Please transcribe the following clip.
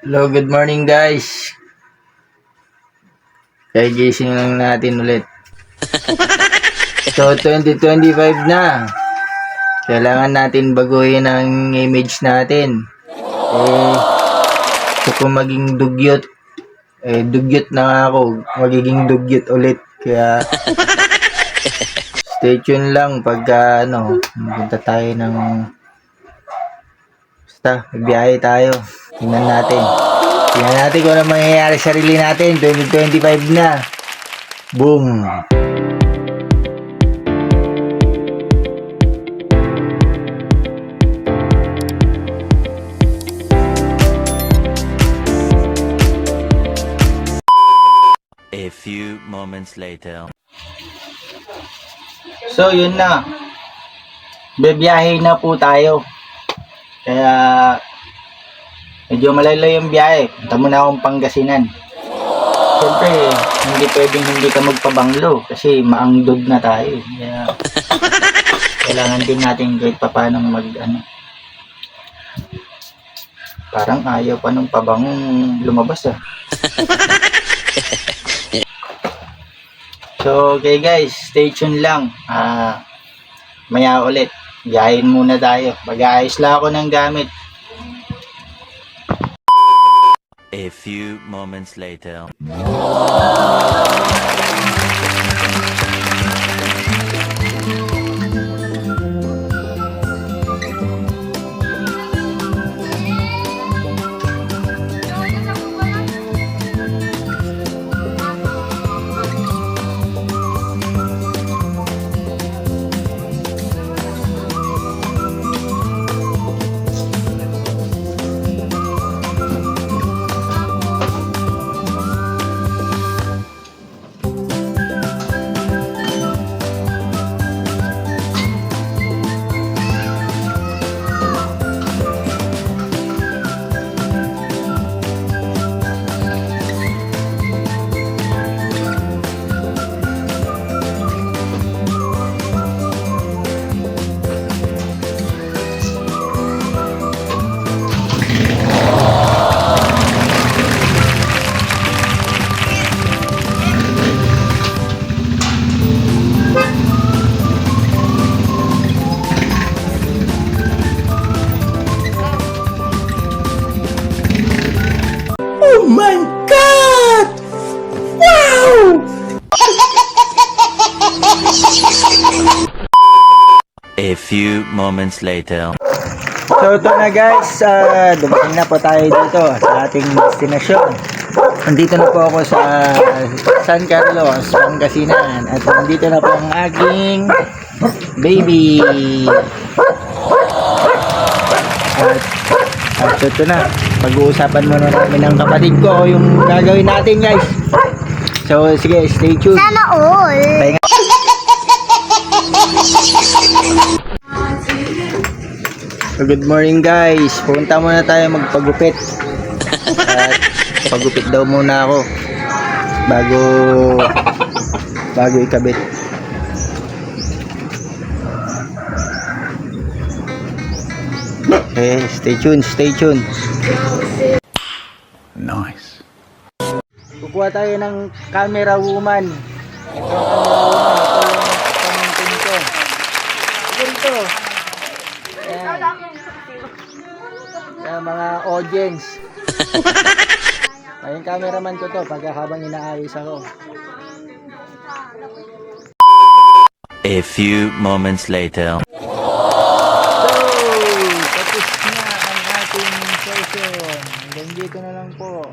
Hello, good morning guys. Kaya gising lang natin ulit. So, 2025 na. Kailangan natin baguhin ang image natin. Gusto ko maging dugyot. Dugyot na nga ako. Magiging dugyot ulit. Kaya, stay tuned lang pagka, punta tayo ng, basta, magbiyahe tayo. Tingnan natin. Tingnan natin kung ano mangyayari sa sarili natin. 2025 na. Boom! A few moments later. So, yun na. Bibiyahe na po tayo. Kaya, medyo malayo yung biyahe. Punta muna akong Pangasinan. Siyempre, hindi pwedeng hindi ka magpabanglo kasi maangdod na tayo. Kaya, kailangan din natin kahit paano parang ayaw pa nung pabangong lumabas . So, okay guys, stay tuned lang. Maya ulit. Biyahin muna tayo. Mag-aayos lang ako ng gamit. A few moments later. Oh my God! Wow! A few moments later. So ito na guys, dumating na po tayo dito sa ating destinasyon. Nandito na po ako sa San Carlos, Pangasinan. At nandito na po ang aking baby. At ito na, pag-uusapan muna namin ng kapatid ko yung gagawin natin guys. So sige, stay tuned. Sana all. Pahinga. So, good morning guys. Punta muna tayo magpagupit. At pagupit daw muna ako bago ikabit. Okay, stay tuned. Nice. Kukuha tayo ng camera woman. Ito ang camera woman. Ito yung pamangkin ko. Ito. Ayan. Sa mga audience. Ayun, cameraman ko to pag habang inaayos ako. A few moments later. So, tapos na ang ating session. Hanggang dito na lang po.